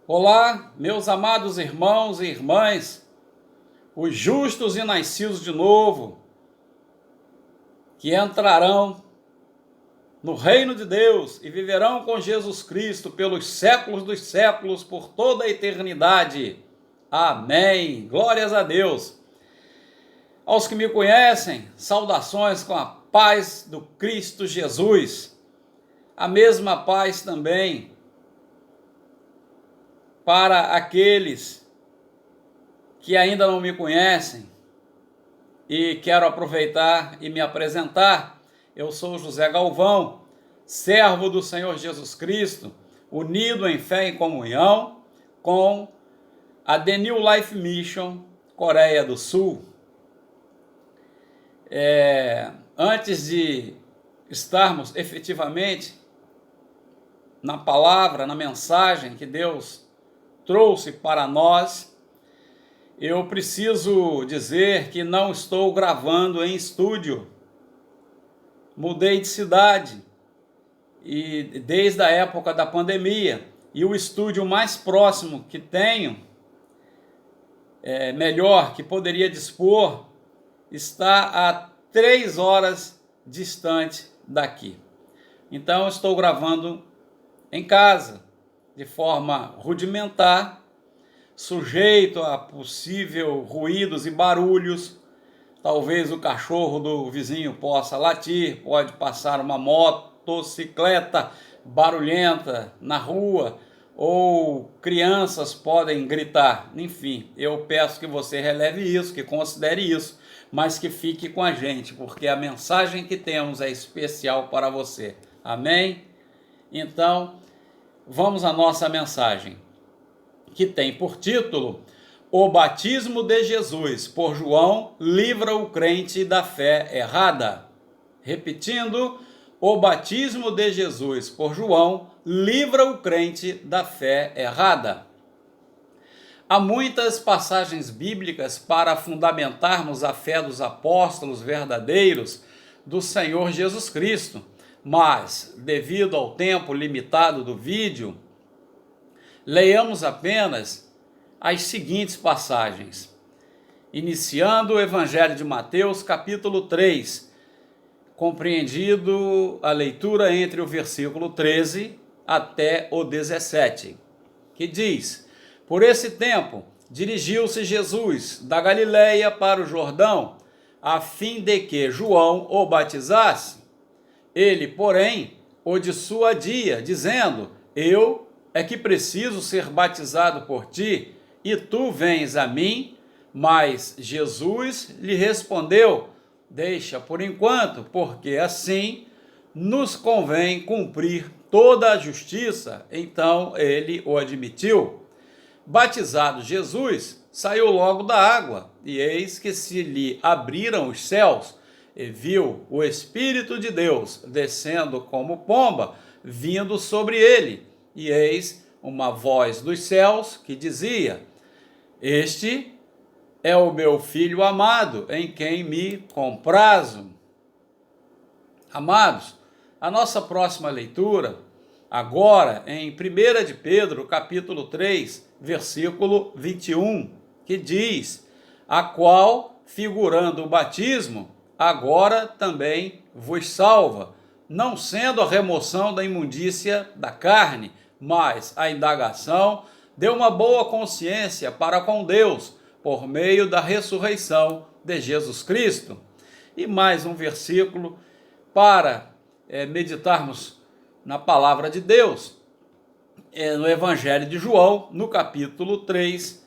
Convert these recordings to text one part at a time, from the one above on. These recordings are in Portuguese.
Olá, meus amados irmãos e irmãs, os justos e nascidos de novo, que entrarão no reino de Deus e viverão com Jesus Cristo pelos séculos dos séculos, por toda a eternidade. Amém. Glórias a Deus. Aos que me conhecem, saudações com a paz do Cristo Jesus. A mesma paz também para aqueles que ainda não me conhecem, e quero aproveitar e me apresentar. Eu sou José Galvão, servo do Senhor Jesus Cristo, unido em fé e comunhão com a The New Life Mission, Coreia do Sul. Antes de estarmos efetivamente na palavra, na mensagem que Deus trouxe para nós, eu preciso dizer que não estou gravando em estúdio. Mudei de cidade e desde a época da pandemia, e o estúdio mais próximo que tenho, melhor que poderia dispor, está a 3 horas distante daqui. Então estou gravando em casa, de forma rudimentar, sujeito a possível ruídos e barulhos. Talvez o cachorro do vizinho possa latir, pode passar uma motocicleta barulhenta na rua, ou crianças podem gritar. Enfim, eu peço que você releve isso, que considere isso, mas que fique com a gente, porque a mensagem que temos é especial para você. Amém? Então, vamos à nossa mensagem, que tem por título: O batismo de Jesus por João livra o crente da fé errada. Repetindo, o batismo de Jesus por João livra o crente da fé errada. Há muitas passagens bíblicas para fundamentarmos a fé dos apóstolos verdadeiros do Senhor Jesus Cristo, mas, devido ao tempo limitado do vídeo, leiamos apenas as seguintes passagens. Iniciando o Evangelho de Mateus, capítulo 3, compreendido a leitura entre o versículo 13 até o 17, que diz: Por esse tempo, dirigiu-se Jesus da Galileia para o Jordão, a fim de que João o batizasse. Ele, porém, o dissuadia, dizendo: Eu é que preciso ser batizado por ti, e tu vens a mim? Mas Jesus lhe respondeu: Deixa por enquanto, porque assim nos convém cumprir toda a justiça. Então ele o admitiu. Batizado Jesus, saiu logo da água, e eis que se lhe abriram os céus, e viu o Espírito de Deus descendo como pomba, vindo sobre ele. E eis uma voz dos céus que dizia: Este é o meu Filho amado, em quem me comprazo. Amados, a nossa próxima leitura, agora em 1 de Pedro, capítulo 3, versículo 21, que diz: A qual, figurando o batismo, agora também vos salva, não sendo a remoção da imundícia da carne, mas a indagação de uma boa consciência para com Deus, por meio da ressurreição de Jesus Cristo. E mais um versículo para meditarmos na palavra de Deus, no Evangelho de João, no capítulo 3,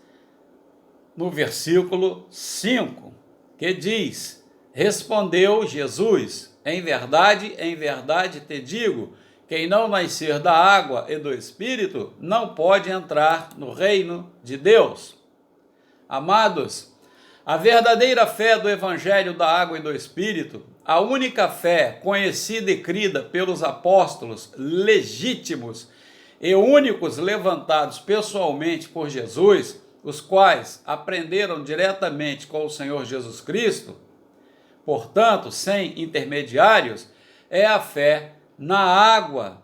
no versículo 5, que diz: Respondeu Jesus: em verdade te digo, quem não nascer da água e do Espírito não pode entrar no reino de Deus. Amados, a verdadeira fé do Evangelho da água e do Espírito, a única fé conhecida e crida pelos apóstolos legítimos e únicos levantados pessoalmente por Jesus, os quais aprenderam diretamente com o Senhor Jesus Cristo, portanto, sem intermediários, é a fé na água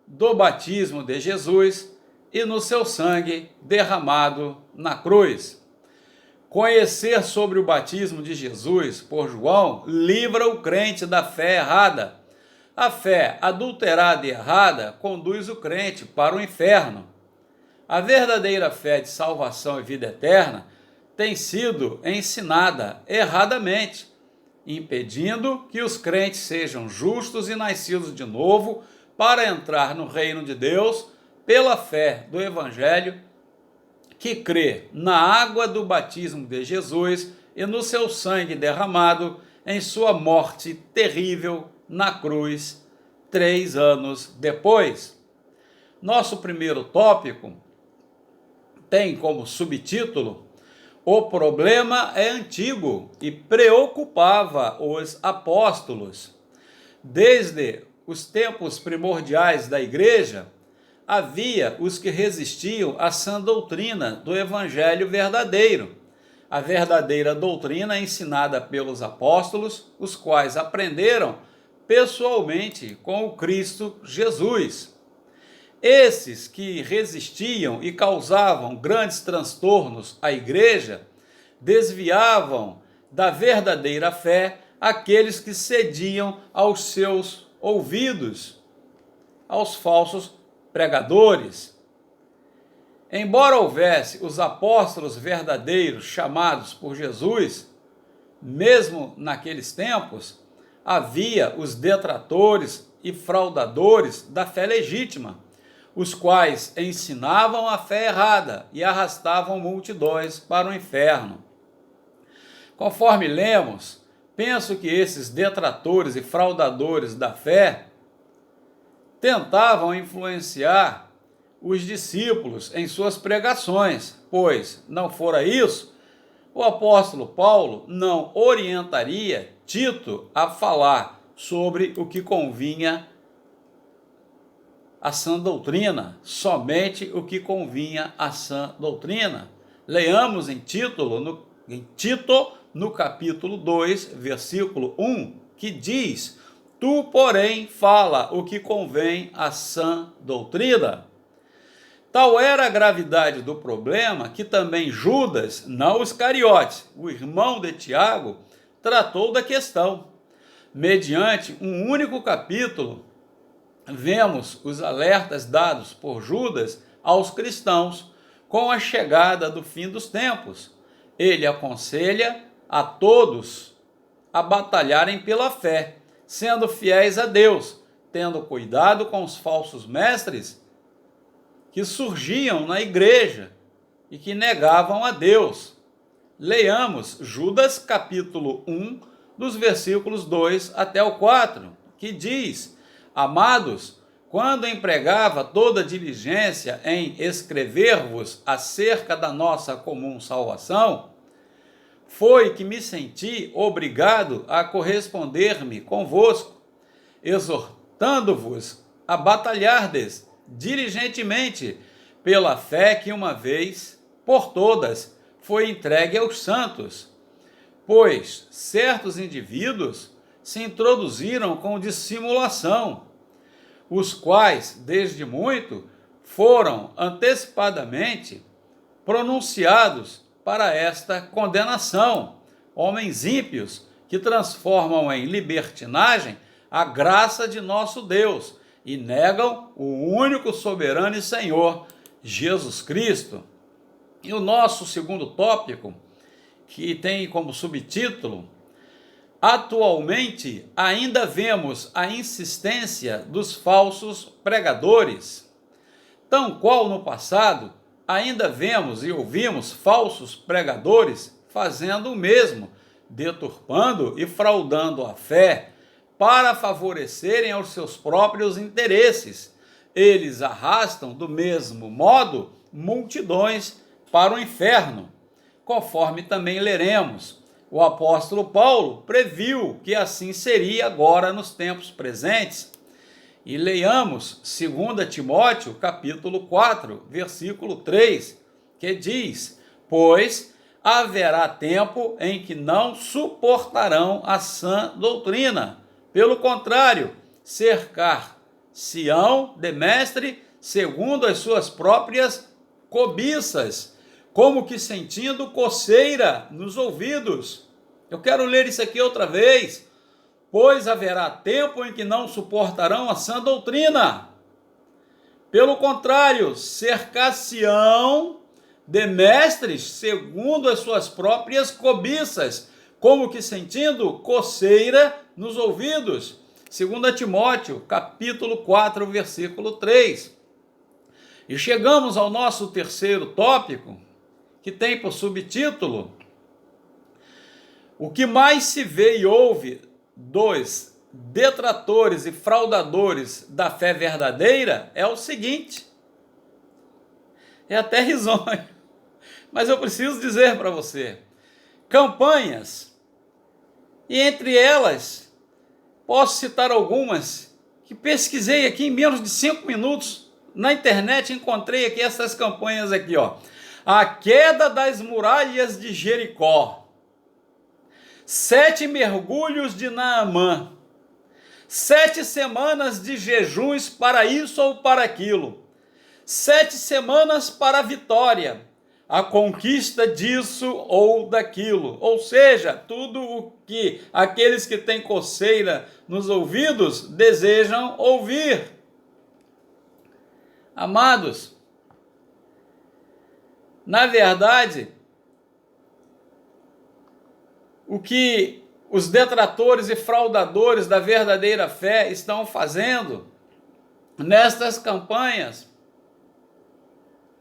do batismo de Jesus, e no seu sangue derramado na cruz. Conhecer sobre o batismo de Jesus por João livra o crente da fé errada. A fé adulterada e errada conduz o crente para o inferno. A verdadeira fé de salvação e vida eterna tem sido ensinada erradamente, impedindo que os crentes sejam justos e nascidos de novo para entrar no reino de Deus pela fé do Evangelho, que crê na água do batismo de Jesus e no seu sangue derramado em sua morte terrível na cruz, 3 anos depois. Nosso primeiro tópico tem como subtítulo: O problema é antigo e preocupava os apóstolos. Desde os tempos primordiais da igreja, havia os que resistiam à sã doutrina do evangelho verdadeiro, a verdadeira doutrina ensinada pelos apóstolos, os quais aprenderam pessoalmente com o Cristo Jesus. Esses que resistiam e causavam grandes transtornos à igreja, desviavam da verdadeira fé aqueles que cediam aos seus ouvidos, aos falsos pregadores. Embora houvesse os apóstolos verdadeiros chamados por Jesus, mesmo naqueles tempos, havia os detratores e fraudadores da fé legítima, os quais ensinavam a fé errada e arrastavam multidões para o inferno. Conforme lemos, penso que esses detratores e fraudadores da fé tentavam influenciar os discípulos em suas pregações, pois, não fora isso, o apóstolo Paulo não orientaria Tito a falar sobre o que convinha à sã doutrina, somente o que convinha à sã doutrina. Leamos em Tito, no capítulo 2, versículo 1, que diz: Tu, porém, fala o que convém à sã doutrina. Tal era a gravidade do problema que também Judas, não Iscariote, o irmão de Tiago, tratou da questão. Mediante um único capítulo, vemos os alertas dados por Judas aos cristãos com a chegada do fim dos tempos. Ele aconselha a todos a batalharem pela fé, sendo fiéis a Deus, tendo cuidado com os falsos mestres que surgiam na igreja e que negavam a Deus. Leiamos Judas capítulo 1, dos versículos 2 até o 4, que diz: Amados, quando empregava toda diligência em escrever-vos acerca da nossa comum salvação, foi que me senti obrigado a corresponder-me convosco, exortando-vos a batalhardes diligentemente pela fé que uma vez por todas foi entregue aos santos, pois certos indivíduos se introduziram com dissimulação, os quais, desde muito, foram antecipadamente pronunciados para esta condenação, homens ímpios que transformam em libertinagem a graça de nosso Deus e negam o único soberano e Senhor, Jesus Cristo. E o nosso segundo tópico, que tem como subtítulo: Atualmente ainda vemos a insistência dos falsos pregadores. Tão qual no passado, ainda vemos e ouvimos falsos pregadores fazendo o mesmo, deturpando e fraudando a fé para favorecerem aos seus próprios interesses. Eles arrastam do mesmo modo multidões para o inferno. Conforme também leremos, o apóstolo Paulo previu que assim seria agora nos tempos presentes. E leiamos 2 Timóteo, capítulo 4, versículo 3, que diz: Pois haverá tempo em que não suportarão a sã doutrina. Pelo contrário, cercar-se-ão de mestre segundo as suas próprias cobiças, como que sentindo coceira nos ouvidos. Eu quero ler isso aqui outra vez. Pois haverá tempo em que não suportarão a sã doutrina. Pelo contrário, cercar-se-ão de mestres segundo as suas próprias cobiças, como que sentindo coceira nos ouvidos. 2 Timóteo, capítulo 4, versículo 3. E chegamos ao nosso terceiro tópico, que tem por subtítulo: o que mais se vê e ouve dos detratores e fraudadores da fé verdadeira é o seguinte. É até risonho, mas eu preciso dizer para você: campanhas, e entre elas, posso citar algumas que pesquisei aqui em menos de 5 minutos na internet, encontrei aqui essas campanhas aqui, ó. A queda das muralhas de Jericó, 7 mergulhos de Naamã, 7 semanas de jejuns para isso ou para aquilo, 7 semanas para a vitória, a conquista disso ou daquilo. Ou seja, tudo o que aqueles que têm coceira nos ouvidos desejam ouvir. Amados, na verdade, o que os detratores e fraudadores da verdadeira fé estão fazendo nestas campanhas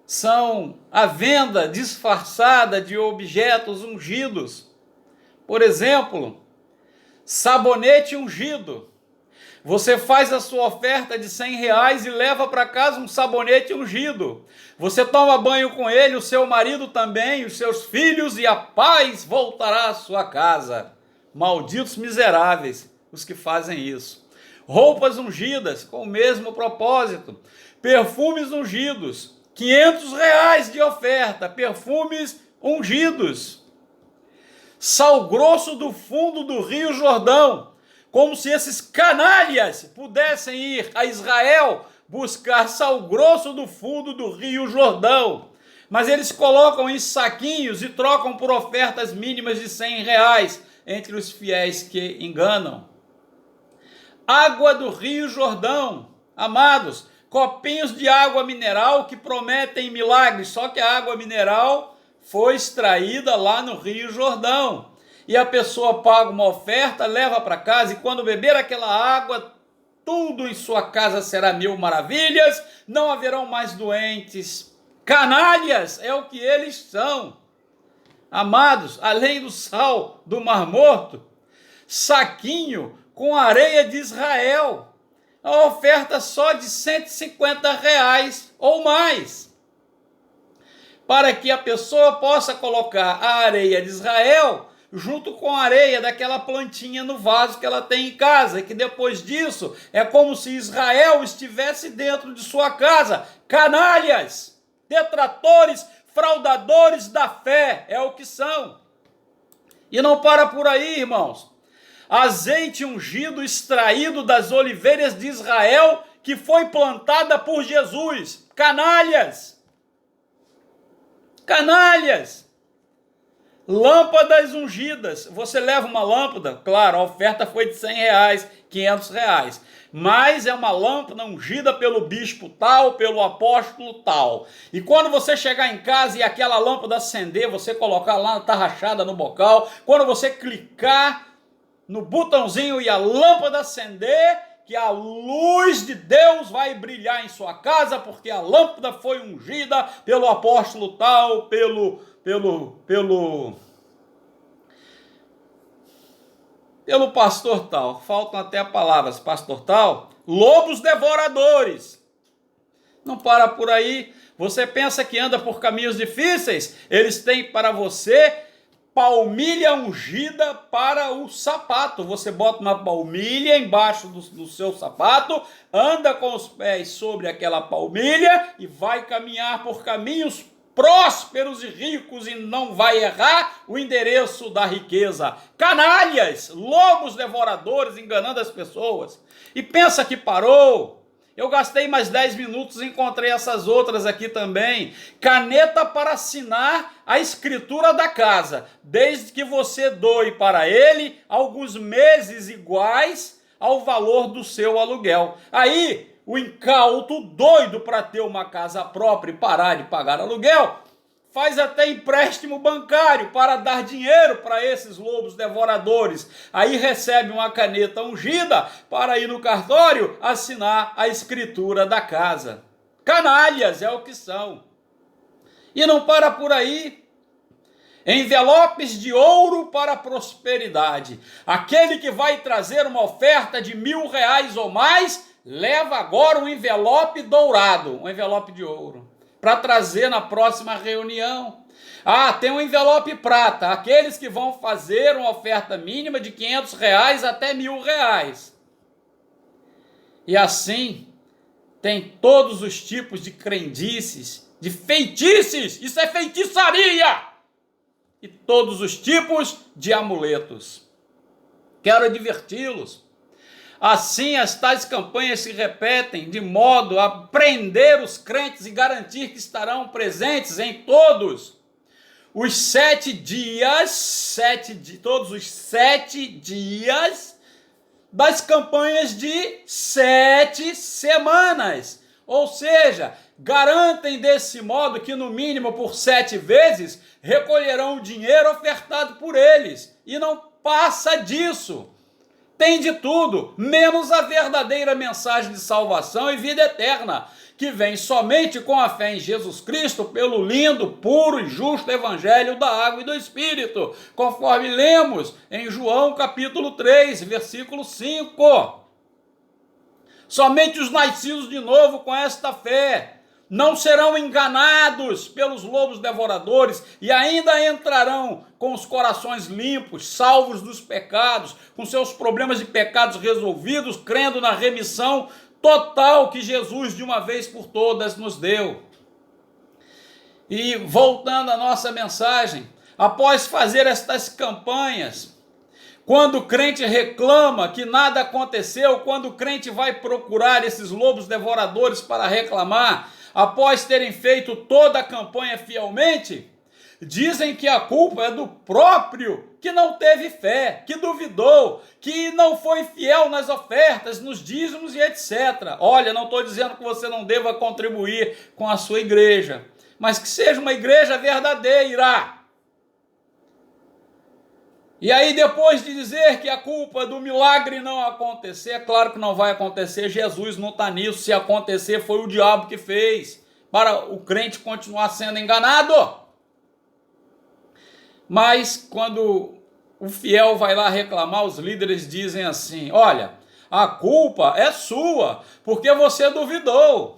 são a venda disfarçada de objetos ungidos. Por exemplo, sabonete ungido. Você faz a sua oferta de R$100 e leva para casa um sabonete ungido. Você toma banho com ele, o seu marido também, os seus filhos, e a paz voltará à sua casa. Malditos miseráveis os que fazem isso. Roupas ungidas com o mesmo propósito. Perfumes ungidos. R$500 de oferta, perfumes ungidos. Sal grosso do fundo do Rio Jordão, como se esses canalhas pudessem ir a Israel buscar sal grosso do fundo do Rio Jordão. Mas eles colocam em saquinhos e trocam por ofertas mínimas de R$100 entre os fiéis que enganam. Água do Rio Jordão, amados, copinhos de água mineral que prometem milagres, só que a água mineral foi extraída lá no Rio Jordão. E a pessoa paga uma oferta, leva para casa, e quando beber aquela água, tudo em sua casa será mil maravilhas, não haverão mais doentes. Canalhas é o que eles são. Amados, além do sal do Mar Morto, saquinho com areia de Israel. A oferta só de R$150 ou mais, para que a pessoa possa colocar a areia de Israel junto com a areia daquela plantinha no vaso que ela tem em casa, e que depois disso é como se Israel estivesse dentro de sua casa. Canalhas, detratores, fraudadores da fé, é o que são. E não para por aí, irmãos. Azeite ungido extraído das oliveiras de Israel, que foi plantada por Jesus. Canalhas! Canalhas! Lâmpadas ungidas. Você leva uma lâmpada, claro, a oferta foi de R$100, R$500, mas é uma lâmpada ungida pelo bispo tal, pelo apóstolo tal. E quando você chegar em casa e aquela lâmpada acender, você colocar lá na tarrachada no bocal, quando você clicar no botãozinho e a lâmpada acender, que a luz de Deus vai brilhar em sua casa, porque a lâmpada foi ungida pelo apóstolo tal, pelo pastor tal. Faltam até palavras, pastor tal. Lobos devoradores. Não para por aí. Você pensa que anda por caminhos difíceis? Eles têm para você palmilha ungida para o sapato. Você bota uma palmilha embaixo do seu sapato, anda com os pés sobre aquela palmilha e vai caminhar por caminhos prósperos e ricos e não vai errar o endereço da riqueza. Canalhas, lobos devoradores enganando as pessoas. E pensa que parou. Eu gastei mais 10 minutos e encontrei essas outras aqui também. Caneta para assinar a escritura da casa, desde que você doe para ele alguns meses iguais ao valor do seu aluguel. Aí, o incauto doido para ter uma casa própria e parar de pagar aluguel, faz até empréstimo bancário para dar dinheiro para esses lobos devoradores. Aí recebe uma caneta ungida para ir no cartório assinar a escritura da casa. Canalhas é o que são. E não para por aí. Envelopes de ouro para a prosperidade. Aquele que vai trazer uma oferta de R$1.000 ou mais, leva agora um envelope dourado, um envelope de ouro, para trazer na próxima reunião. Ah, tem um envelope prata, aqueles que vão fazer uma oferta mínima de R$500 até R$1.000. E assim, tem todos os tipos de crendices, de feitiços, isso é feitiçaria! E todos os tipos de amuletos. Quero adverti-los. Assim, as tais campanhas se repetem de modo a prender os crentes e garantir que estarão presentes em todos os 7 dias, todos os 7 dias das campanhas de 7 semanas. Ou seja, garantem desse modo que no mínimo por 7 vezes recolherão o dinheiro ofertado por eles. E não passa disso. Tem de tudo, menos a verdadeira mensagem de salvação e vida eterna, que vem somente com a fé em Jesus Cristo, pelo lindo, puro e justo evangelho da água e do Espírito, conforme lemos em João capítulo 3, versículo 5. Somente os nascidos de novo com esta fé não serão enganados pelos lobos devoradores e ainda entrarão com os corações limpos, salvos dos pecados, com seus problemas de pecados resolvidos, crendo na remissão total que Jesus de uma vez por todas nos deu. E voltando à nossa mensagem, após fazer estas campanhas, quando o crente reclama que nada aconteceu, quando o crente vai procurar esses lobos devoradores para reclamar, após terem feito toda a campanha fielmente, dizem que a culpa é do próprio que não teve fé, que duvidou, que não foi fiel nas ofertas, nos dízimos e etc. Olha, não estou dizendo que você não deva contribuir com a sua igreja, mas que seja uma igreja verdadeira. E aí, depois de dizer que a culpa do milagre não acontecer, é claro que não vai acontecer, Jesus não está nisso. Se acontecer, foi o diabo que fez, para o crente continuar sendo enganado. Mas quando o fiel vai lá reclamar, os líderes dizem assim: olha, a culpa é sua, porque você duvidou.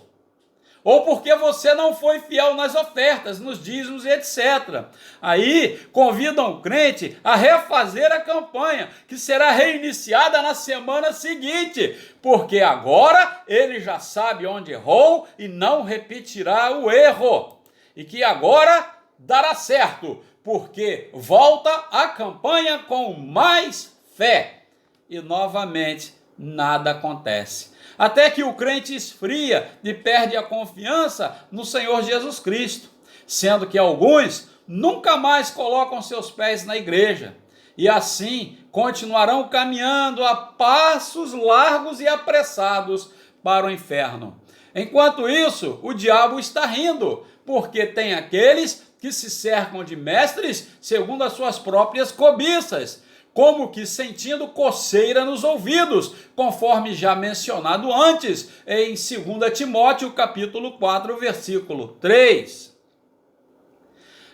Ou porque você não foi fiel nas ofertas, nos dízimos e etc. Aí convidam o crente a refazer a campanha, que será reiniciada na semana seguinte, porque agora ele já sabe onde errou e não repetirá o erro. E que agora dará certo, porque volta a campanha com mais fé. E novamente nada acontece. Até que o crente esfria e perde a confiança no Senhor Jesus Cristo, sendo que alguns nunca mais colocam seus pés na igreja, e assim continuarão caminhando a passos largos e apressados para o inferno. Enquanto isso, o diabo está rindo, porque tem aqueles que se cercam de mestres segundo as suas próprias cobiças, como que sentindo coceira nos ouvidos, conforme já mencionado antes, em 2 Timóteo, capítulo 4, versículo 3.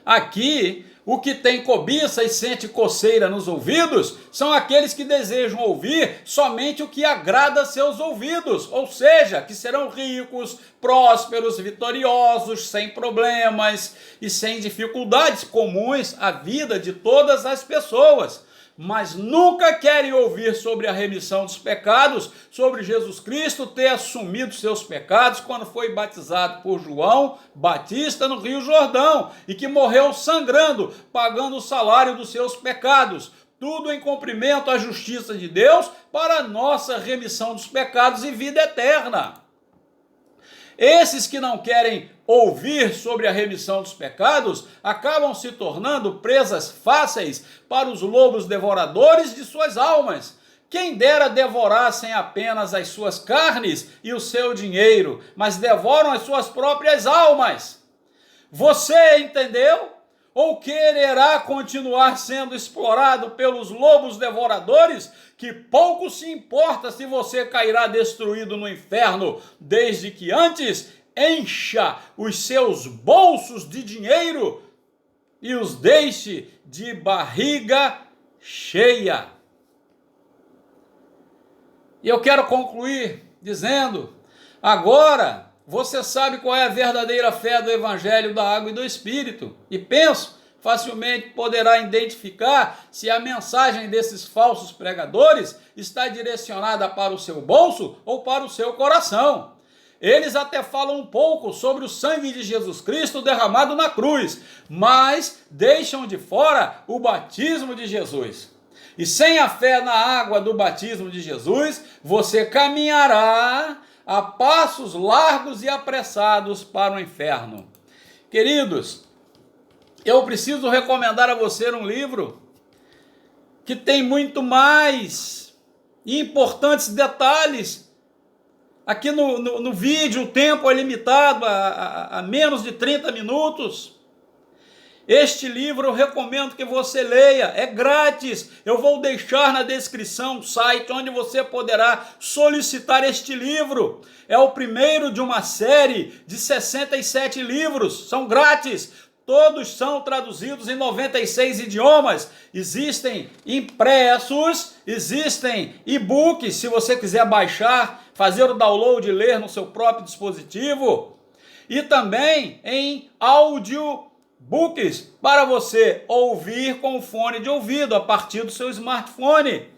Aqui, o que tem cobiça e sente coceira nos ouvidos são aqueles que desejam ouvir somente o que agrada a seus ouvidos, ou seja, que serão ricos, prósperos, vitoriosos, sem problemas e sem dificuldades comuns à vida de todas as pessoas, mas nunca querem ouvir sobre a remissão dos pecados, sobre Jesus Cristo ter assumido seus pecados quando foi batizado por João Batista no Rio Jordão e que morreu sangrando, pagando o salário dos seus pecados, tudo em cumprimento à justiça de Deus para a nossa remissão dos pecados e vida eterna. Esses que não querem ouvir sobre a remissão dos pecados acabam se tornando presas fáceis para os lobos devoradores de suas almas. Quem dera devorassem apenas as suas carnes e o seu dinheiro, mas devoram as suas próprias almas. Você entendeu? Ou quererá continuar sendo explorado pelos lobos devoradores, que pouco se importa se você cairá destruído no inferno, desde que antes encha os seus bolsos de dinheiro e os deixe de barriga cheia. E eu quero concluir dizendo, agora você sabe qual é a verdadeira fé do Evangelho da Água e do Espírito, e penso, facilmente poderá identificar se a mensagem desses falsos pregadores está direcionada para o seu bolso ou para o seu coração. Eles até falam um pouco sobre o sangue de Jesus Cristo derramado na cruz, mas deixam de fora o batismo de Jesus. E sem a fé na água do batismo de Jesus, você caminhará a passos largos e apressados para o inferno. Queridos, eu preciso recomendar a você um livro que tem muito mais importantes detalhes. Aqui no vídeo o tempo é limitado a menos de 30 minutos. Este livro eu recomendo que você leia, é grátis. Eu vou deixar na descrição o site onde você poderá solicitar este livro. É o primeiro de uma série de 67 livros, são grátis. Todos são traduzidos em 96 idiomas. Existem impressos, existem e-books, se você quiser baixar, fazer o download e ler no seu próprio dispositivo. E também em audiobooks, para você ouvir com o fone de ouvido, a partir do seu smartphone.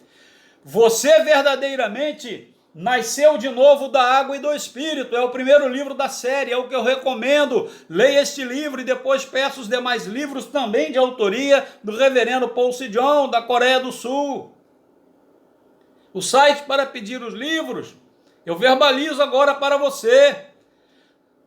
Você verdadeiramente nasceu de novo da água e do Espírito. É o primeiro livro da série, é o que eu recomendo. Leia este livro e depois peça os demais livros, também de autoria do reverendo Paul Sejong, da Coreia do Sul. O site para pedir os livros, eu verbalizo agora para você.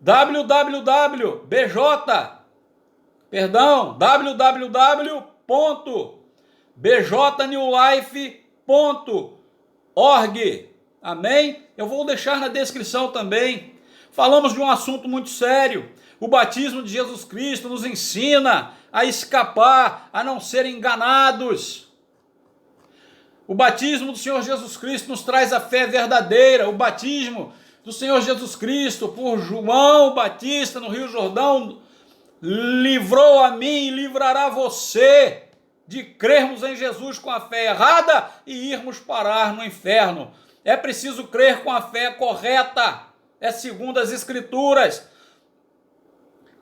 www.bjnewlife.org. Amém? Eu vou deixar na descrição também. Falamos de um assunto muito sério. O batismo de Jesus Cristo nos ensina a escapar, a não ser enganados. O batismo do Senhor Jesus Cristo nos traz a fé verdadeira. O batismo do Senhor Jesus Cristo por João Batista no Rio Jordão livrou a mim e livrará você de crermos em Jesus com a fé errada e irmos parar no inferno. É preciso crer com a fé correta, é segundo as Escrituras.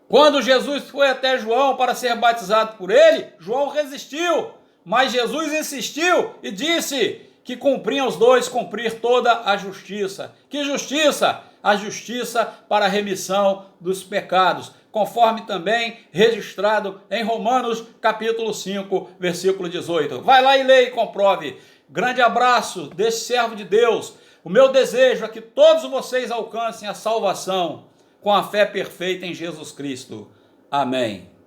Quando Jesus foi até João para ser batizado por ele, João resistiu, mas Jesus insistiu e disse que cumpriam os dois cumprir toda a justiça. Que justiça? A justiça para a remissão dos pecados, conforme também registrado em Romanos capítulo 5, versículo 18. Vai lá e leia e comprove. Grande abraço desse servo de Deus. O meu desejo é que todos vocês alcancem a salvação com a fé perfeita em Jesus Cristo. Amém.